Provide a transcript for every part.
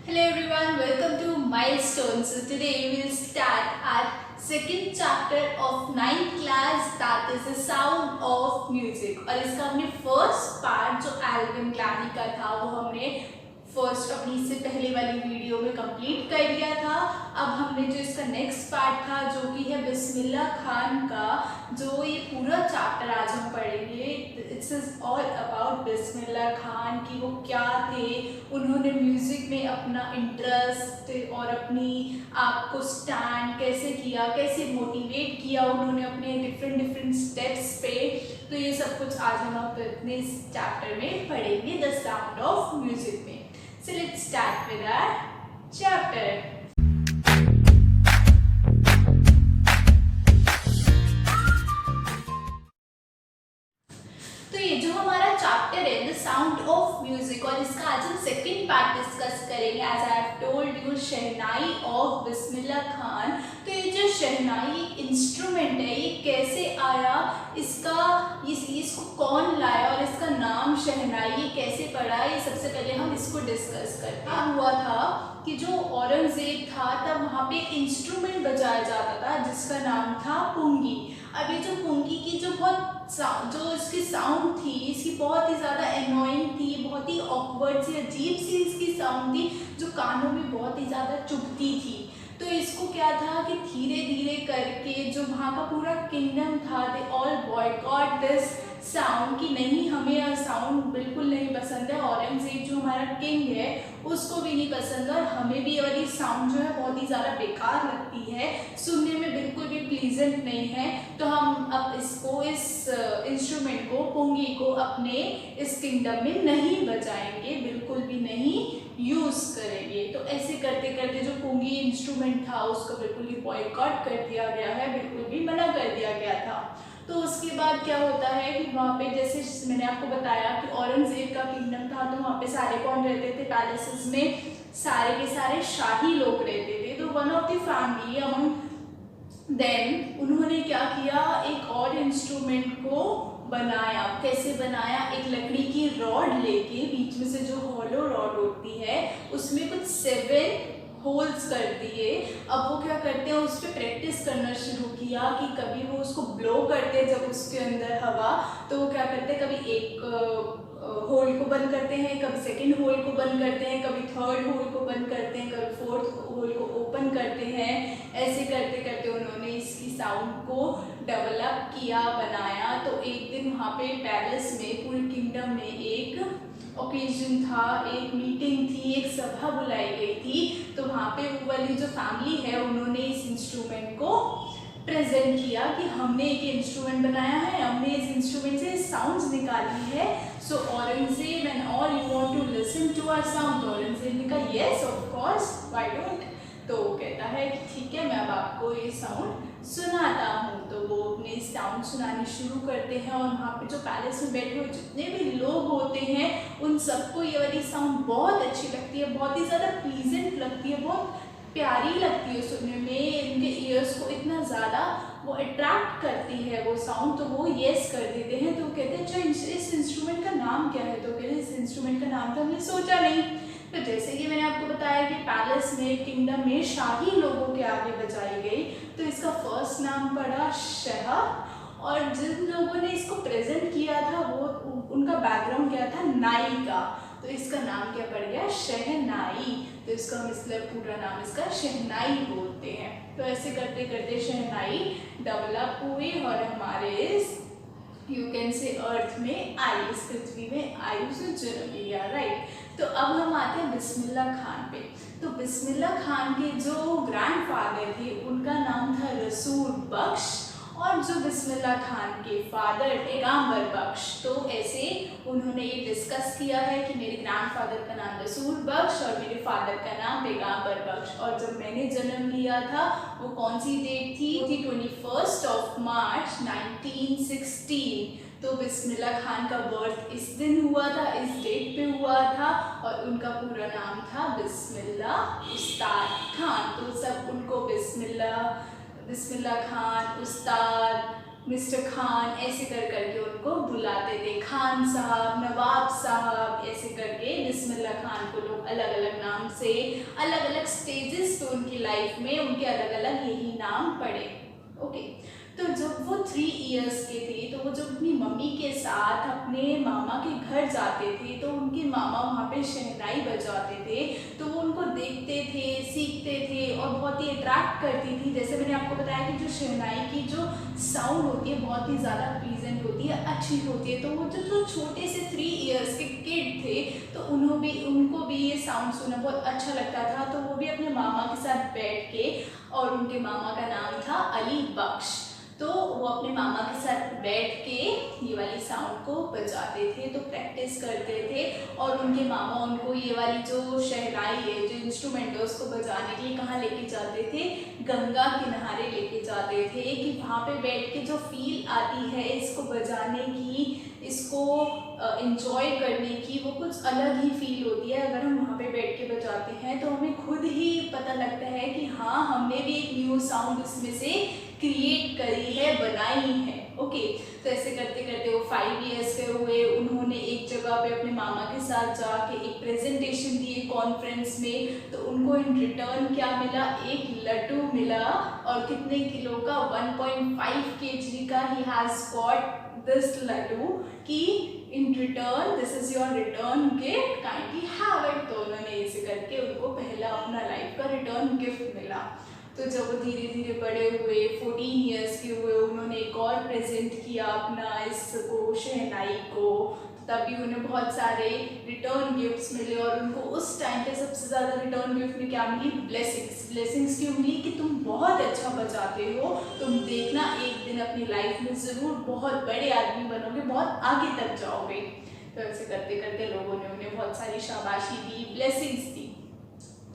Hello everyone, welcome to Milestones. So today we will start our second chapter of ninth class, that is the sound of music. और इसका हमने first part जो Alvin ग्लानी का था वो हमने फर्स्ट अपनी इससे पहले वाली वीडियो में कंप्लीट कर दिया था। अब हमने जो इसका नेक्स्ट पार्ट था जो कि है बिस्मिल्लाह खान का, जो ये पूरा चैप्टर आज हम पढ़ेंगे। It's is all about Bismillah Khan की वो क्या थे, उन्होंने म्यूजिक में अपना इंटरेस्ट और अपनी आप को स्टैंड कैसे किया, कैसे मोटिवेट किया उन्होंने अपने डिफरेंट स्टेप्स पे। तो ये सब कुछ आज हम अपने इस चैप्टर में पढ़ेंगे द साउंड ऑफ म्यूजिक में। So let's start with our chapter. तो ये जो हमारा चैप्टर है द साउंड ऑफ म्यूजिक, और इसका आज हम सेकेंड पार्ट डिस्कस करेंगे। As I have told you, shehnai of Bismillah Khan. तो ये जो शहनाई इंस्ट्रूमेंट है ये कैसे आया, इसको कौन लाया और इसका नाम शहनाई ये कैसे पड़ा, ये सबसे पहले हम इसको डिस्कस करते हैं। हुआ था कि जो औरंगजेब था तब वहाँ पे एक इंस्ट्रूमेंट बजाया जाता था जिसका नाम था पुंगी। अब ये जो पुंगी की जो इसकी साउंड थी, इसकी बहुत ही ज़्यादा एनोइंग थी, बहुत ही ऑकवर्ड सी अजीब सी इसकी साउंड थी जो कानों में बहुत ही ज़्यादा चुभती थी। तो इसको क्या था कि धीरे धीरे करके जो वहाँ का पूरा किंगडम था, they all boycott this sound कि नहीं, हमें यह साउंड बिल्कुल नहीं पसंद है। औरंगजेब जो हमारा किंग है उसको भी नहीं पसंद और हमें भी ये वाली साउंड जो है बहुत ही ज़्यादा बेकार लगती है, सुनने में बिल्कुल भी प्लीजेंट नहीं है। तो हम अब इस इंस्ट्रूमेंट को, पुंगी को अपने इस किंगडम में नहीं बजाएंगे, बिल्कुल भी नहीं यूज़ करेंगे। तो ऐसे करते करते जो पुंगी इंस्ट्रूमेंट था उसको बिल्कुल ही बॉयकॉट कर दिया गया है, बिल्कुल भी मना कर दिया गया था। तो उसके बाद क्या होता है कि वहाँ पे जैसे मैंने आपको बताया कि औरंगजेब का किंगडम था, तो वहाँ पे सारे कौन रहते थे, पैलेसेस में सारे के सारे शाही लोग रहते थे। तो one of the family among then उन्होंने क्या किया, एक और इंस्ट्रूमेंट को बनाया। कैसे बनाया, एक लकड़ी की रॉड लेके बीच में से जो हॉलो रॉड होती है उसमें कुछ 7 होल्स कर दिए। अब वो क्या करते हैं, उस पर प्रैक्टिस करना शुरू किया कि कभी वो उसको ब्लो करते हैं जब उसके अंदर हवा, तो वो क्या करते हैं, कभी एक होल को बंद करते हैं, कभी सेकंड होल को बंद करते हैं, कभी थर्ड होल को बंद करते हैं, कभी फोर्थ होल को ओपन करते हैं। ऐसे करते करते उन्होंने इसकी साउंड को डेवलप किया, बनाया। तो एक दिन वहाँ पे पैलेस में पूरे किंगडम में एक ओकेजन था, एक मीटिंग थी, एक सभा बुलाई गई थी। तो वहाँ पे वो वाली जो फैमिली है उन्होंने इस इंस्ट्रूमेंट को प्रेजेंट किया कि हमने एक इंस्ट्रूमेंट बनाया है, हमने इस इंस्ट्रूमेंट से साउंड्स निकाली है। So Aurangzeb and all, you want to listen to our sound. Aurangzeb ने कहा yes of course, why don't. तो वो कहता है कि ठीक है, मैं अब आपको ये साउंड सुनाता हूँ। तो वो अपने साउंड सुनाने शुरू करते हैं और वहाँ पे जो पैलेस में बैठे हुए जितने भी लोग होते हैं उन सबको ये वाली साउंड बहुत अच्छी लगती है, बहुत ही ज़्यादा प्लीजेंट लगती है, बहुत प्यारी लगती है सुनने में। इनके ईयर्स को इतना ज़्यादा वो अट्रैक्ट करती है वो साउंड। तो वो येस कर देते हैं। तो कहते हैं अच्छा इस इंस्ट्रूमेंट का नाम क्या है। तो कहते हैं इस इंस्ट्रूमेंट का नाम तो हमने सोचा नहीं। तो जैसे कि मैंने आपको बताया कि पैलेस में, किंगडम में शाही लोगों के आगे बजाई गई, तो इसका फर्स्ट नाम पड़ा शह। और जिन लोगों ने इसको प्रेजेंट किया था वो उनका बैकग्राउंड क्या था, नाई का। तो इसका नाम क्या पड़ गया, शहनाई। तो इसका मतलब पूरा नाम इसका शहनाई बोलते हैं। तो ऐसे करते करते शहनाई डेवलप हुई और हमारे इस यू कैन से अर्थ में आई, इस पृथ्वी में आई, उसने जन्म लिया, राइट। तो अब हम आते हैं बिस्मिल्लाह खान पे। तो बिस्मिल्लाह खान के जो ग्रैंडफादर थे उनका नाम था रसूल बख्श, और जो बिस्मिल्लाह खान के फादर पैगंबर बख्श। तो ऐसे उन्होंने ये डिस्कस किया है कि मेरे ग्रैंडफादर का नाम रसूल बख्श और मेरे फादर का नाम पैगंबर बख्श। और जब मैंने जन्म लिया था वो कौन सी डेट थी, 21 मार्च 1916। तो बिस्मिल्लाह खान का बर्थ इस दिन हुआ था, इस डेट पे हुआ था, और उनका पूरा नाम था बिस्मिल्लाह उस्ताद खान। तो सब उनको बिस्मिल्लाह खान, उस्ताद, मिस्टर खान ऐसे कर करके उनको बुलाते थे, खान साहब, नवाब साहब, ऐसे करके बिस्मिल्लाह खान को लोग अलग अलग नाम से, अलग अलग स्टेजेस पे उनकी लाइफ में उनके अलग अलग यही नाम पड़े। ओके, तो जब वो 3 इयर्स के थे तो वो जब अपनी मम्मी के साथ अपने मामा के घर जाते थे तो उनके मामा वहाँ पे शहनाई बजाते थे, तो वो उनको देखते थे, सीखते थे और बहुत ही अट्रैक्ट करती थी। जैसे मैंने आपको बताया कि जो शहनाई की जो साउंड होती है बहुत ही ज़्यादा प्लीजेंट होती है, अच्छी होती है, तो वो जो छोटे से 3 इयर्स के किड थे तो उनको भी ये साउंड सुनना बहुत अच्छा लगता था। तो वो भी अपने मामा के साथ बैठ के, और उनके मामा का नाम था अली बख्श, तो वो अपने मामा के साथ बैठ के ये वाली साउंड को बजाते थे, तो प्रैक्टिस करते थे। और उनके मामा उनको ये वाली जो शहनाई है, जो इंस्ट्रूमेंट है, उसको बजाने के लिए कहाँ लेके जाते थे, गंगा किनारे लेके जाते थे, कि वहाँ पे बैठ के जो फील आती है इसको बजाने की, इसको एंजॉय करने की, वो कुछ अलग ही फील होती है। अगर हम वहाँ पे बैठ के बजाते हैं तो हमें खुद ही पता लगता है कि हाँ, हमने भी एक न्यू साउंड इसमें से क्रिएट करी है, बनाई है। ओके, तो ऐसे करते करते वो 5 इयर्स के हुए। उन्होंने एक जगह पे अपने मामा के साथ जाके एक प्रेजेंटेशन दी कॉन्फ्रेंस में, तो उनको इन रिटर्न क्या मिला, एक लड्डू मिला, और कितने किलो का, 1.5 kg का ही हैज गॉट दिस लड्डू, कि in return this is your return gift, kindly have it. तो उन्होंने ऐसे करके उनको पहला अपना लाइफ का रिटर्न गिफ्ट मिला। तो जब वो धीरे धीरे बड़े हुए, 14 इयर्स के हुए, उन्होंने एक और प्रेजेंट किया अपना इसको, शहनाई को, तभी उन्हें बहुत सारे रिटर्न गिफ्ट्स मिले। और उनको उस टाइम पे सबसे ज़्यादा रिटर्न गिफ्ट में क्या मिली, ब्लेसिंग्स क्यों मिली, कि तुम बहुत अच्छा बजाते हो, तुम देखना एक दिन अपनी लाइफ में ज़रूर बहुत बड़े आदमी बनोगे, बहुत आगे तक जाओगे। तो ऐसे करते करते लोगों ने उन्हें बहुत सारी शाबाशी दी, ब्लेसिंग्स दी।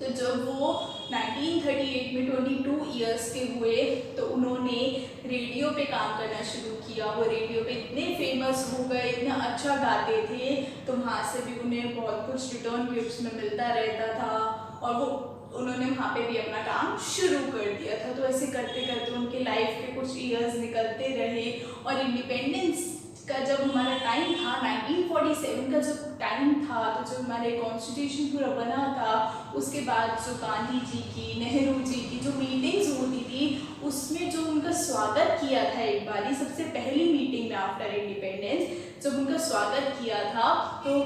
तो जब वो 1938 में 22 इयर्स के हुए तो उन्होंने रेडियो पे काम करना शुरू किया। वो रेडियो पे इतने फेमस हो गए, इतना अच्छा गाते थे, तो वहाँ से भी उन्हें बहुत कुछ रिटर्न गिफ्ट्स में मिलता रहता था, और वो उन्होंने वहाँ पे भी अपना काम शुरू कर दिया था। तो ऐसे करते करते उनके लाइफ के कुछ ईयर्स निकलते रहे, और इंडिपेंडेंस का जब हमारा टाइम था, 1947 का जब टाइम था, तो जब हमारे कॉन्स्टिट्यूशन पूरा बना था, उसके बाद जो गांधी जी की, नेहरू जी की जो मीटिंग्स होती थी, उसमें जो उनका स्वागत किया था, एक बारी सबसे पहली मीटिंग में आफ्टर इंडिपेंडेंस जब उनका स्वागत किया था,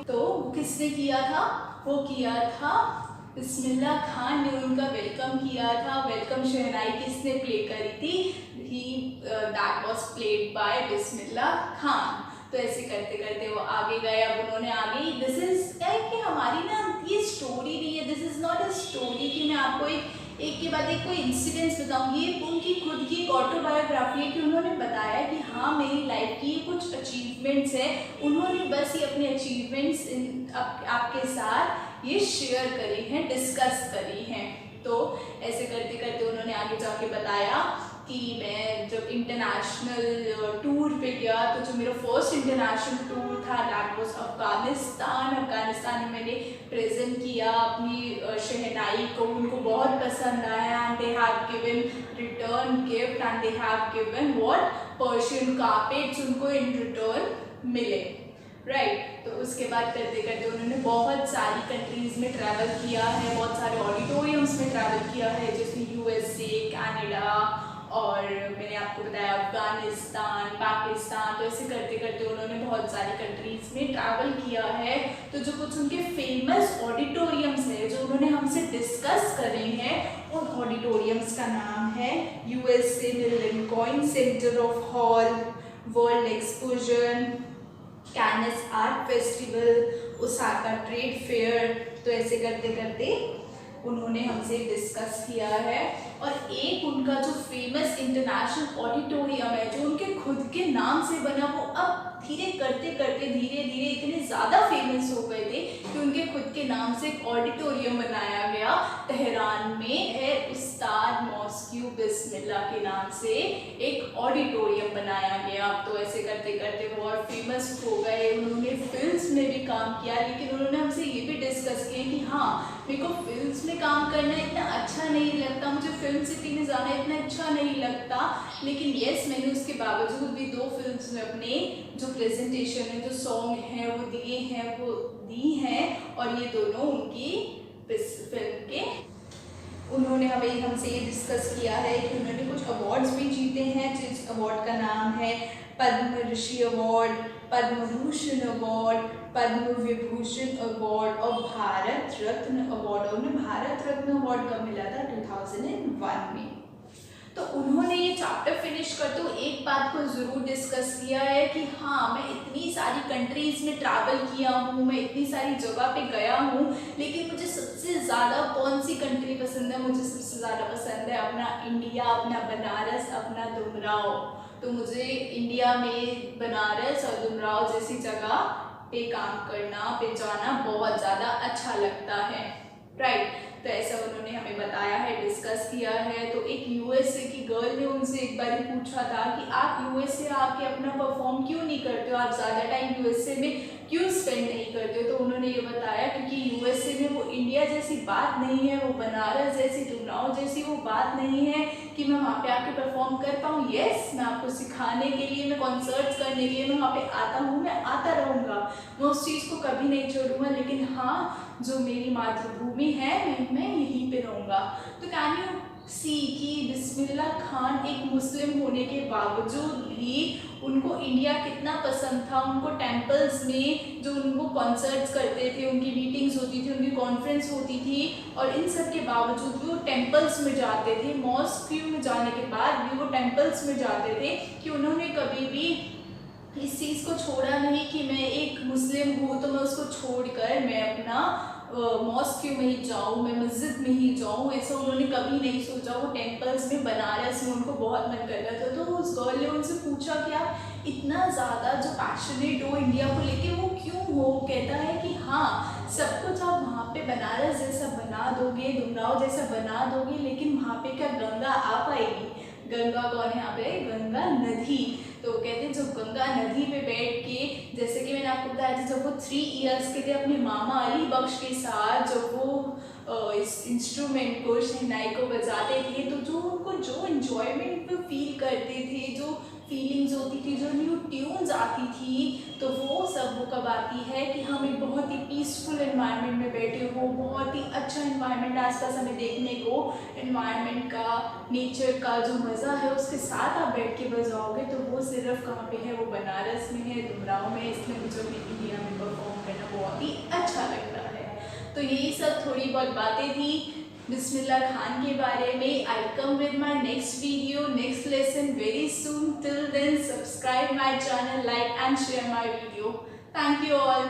तो किसने किया था, वो किया था बिस्मिल्लाह खान ने उनका वेलकम किया था। वेलकम शहनाई किसने प्ले करी थी, दैट वॉज प्लेड बाय बिस्मिल्लाह खान। तो ऐसे करते करते वो आगे गए। अब उन्होंने आगे, दिस इज कि हमारी ना ये स्टोरी नहीं है, this is not a story कि मैं आपको एक के बाद एक कोई इंसिडेंट्स बताऊँ, ये उनकी खुद की एक ऑटोबायोग्राफी है, कि उन्होंने बताया कि हाँ, मेरी लाइफ की कुछ अचीवमेंट्स है, उन्होंने बस ये अपने अचीवमेंट्स आपके साथ ये शेयर करी हैं, डिस्कस करी हैं। तो ऐसे करते करते उन्होंने आगे जाके बताया कि मैं जब इंटरनेशनल टूर पे गया, तो जो मेरा फर्स्ट इंटरनेशनल टूर था दैट वाज अफगानिस्तान में मैंने प्रेजेंट किया अपनी शहनाई को, उनको बहुत पसंद आया, and they have given return gift, and they have given what, Persian carpets उनको इन रिटर्न मिले, राइट। तो उसके बाद करते करते उन्होंने बहुत सारी कंट्रीज़ में ट्रैवल किया है, बहुत सारे ऑडिटोरियम्स में ट्रैवल किया है, जैसे USA, कनाडा, और मैंने आपको बताया अफगानिस्तान, पाकिस्तान। तो ऐसे करते करते उन्होंने बहुत सारी कंट्रीज़ में ट्रैवल किया है। तो जो कुछ उनके फेमस ऑडिटोरियम्स हैं जो उन्होंने हमसे डिस्कस करे हैं, उन ऑडिटोरियम्स का नाम है USA में Lincoln Center of hall, world exposure, Cannes art festival, Osaka trade fair. तो ऐसे करते करते उन्होंने हमसे डिस्कस किया है। और एक उनका जो फेमस इंटरनेशनल ऑडिटोरियम है जो उनके खुद के नाम से बना, वो अब धीरे करते करते धीरे धीरे इतने ज़्यादा फेमस हो गए थे कि उनके खुद के नाम से एक ऑडिटोरियम बनाया गया। तेहरान में है उस्ताद मौसक्यू बिस्मिल्लाह के नाम से एक ऑडिटोरियम बनाया गया। तो ऐसे करते करते वो और फेमस हो गए। उन्होंने फिल्म्स में भी काम किया, लेकिन उन्होंने हमसे ये भी डिस्कस किया कि हाँ, मेरे को फिल्म्स में काम करना इतना अच्छा नहीं लगता, मुझे फिल्म सिटी में जाना इतना अच्छा नहीं लगता, लेकिन यस मैंने उसके बावजूद भी 2 फिल्म्स में अपने जो प्रेजेंटेशन है, जो सॉन्ग हैं वो दिए हैं, वो दी हैं, और ये दोनों उनकी फिल्म के उन्होंने हमसे ये डिस्कस किया है कि उन्होंने कुछ अवार्ड्स भी जीते हैं, जिस अवार्ड का नाम है पद्म ऋषि award, Padma Bhushan award, Padma Vibhushan award और भारत रत्न अवार्ड। और उन्हें भारत रत्न अवार्ड कब मिला था? 2001 में। तो उन्होंने ये चैप्टर फिनिश करते हुए एक बात को ज़रूर डिस्कस किया है कि हाँ, मैं इतनी सारी कंट्रीज़ में ट्रैवल किया हूँ, मैं इतनी सारी जगह पे गया हूँ, लेकिन मुझे सबसे ज़्यादा कौन सी कंट्री पसंद है? मुझे सबसे ज़्यादा पसंद है अपना इंडिया, अपना बनारस, अपना डुमराव। तो मुझे इंडिया में बनारस और डुमराव जैसी जगह पे काम करना, पे जाना बहुत ज़्यादा अच्छा लगता है, राइट। तो ऐसा उन्होंने हमें बताया है, डिस्कस किया है। तो एक यूएसए की गर्ल ने उनसे एक बार पूछा था कि आप यूएसए आके अपना परफॉर्म क्यों नहीं करते हो, आप ज़्यादा टाइम यूएसए में क्यों स्पेंड नहीं करते हो? तो उन्होंने ये बताया क्योंकि यूएसए में वो इंडिया जैसी बात नहीं है, वो बनारस जैसी, डुमराव जैसी वो बात नहीं है कि मैं वहाँ पे आके परफॉर्म कर पाऊँ। यस, मैं आपको सिखाने के लिए, मैं कॉन्सर्ट्स करने के लिए मैं वहाँ पे आता हूँ, मैं आता रहूँगा, मैं उस चीज़ को कभी नहीं छोड़ूंगा, लेकिन हाँ, जो मेरी मातृभूमि है मैं यहीं पे रहूँगा। तो कैन यू सी कि बिस्मिल्लाह खान एक मुस्लिम होने के बावजूद भी उनको इंडिया कितना पसंद था। उनको टेम्पल्स में जो उनको कॉन्सर्ट्स करते थे, उनकी मीटिंग्स होती थी, उनकी कॉन्फ्रेंस होती थी, और इन सब के बावजूद भी वो टेम्पल्स में जाते थे। मॉस्क में जाने के बाद भी वो टेम्पल्स में जाते थे कि उन्होंने कभी भी इस चीज़ को छोड़ा नहीं कि मैं एक मुस्लिम हूँ तो मैं उसको छोड़कर मैं अपना मॉस्क में ही जाऊँ, मैं मस्जिद में ही जाऊँ, ऐसा उन्होंने कभी नहीं सोचा। वो टेम्पल्स में, बनारस में उनको बहुत मन करता था। तो उस गर्ल ने उनसे पूछा कि आप इतना ज़्यादा जो पैशनेट हो इंडिया को लेके, वो क्यों हो? कहता है कि हाँ, सब कुछ आप वहाँ पे बनारस जैसा बना दोगे, डुमराव जैसा बना दोगे, लेकिन वहाँ पे क्या गंगा आ पाएगी? गंगा कौन है यहाँ पे? गंगा नदी। तो कहते हैं जो गंगा नदी पे बैठ के, जैसे कि मैंने आपको बताया था, जब वो 3 इयर्स के थे अपने मामा अली बख्श के साथ, जब वो इस इंस्ट्रूमेंट को, शहनाई को बजाते थे, तो जो उनको जो इन्जॉयमेंट फील करते थे, जो फीलिंग्स होती थी, जो न्यू ट्यून्स आती थी, तो वो सब वो कब आती है कि हम एक बहुत ही पीसफुल एनवायरनमेंट में बैठे हो, बहुत ही अच्छा एनवायरनमेंट आसपास हमें देखने को, एनवायरनमेंट का, नेचर का जो मज़ा है उसके साथ आप बैठ के बजाओगे, तो वो सिर्फ कहाँ पे है? वो बनारस में है, डुमराव में। इसलिए मुझे इंडिया में परफॉर्म करना बहुत ही अच्छा लगता है। तो यही सब थोड़ी बहुत बातें थी बिस्मिल्लाह खान के बारे में। I come with my next video, next lesson very soon. Till then subscribe my channel, like and share my video. Thank you all.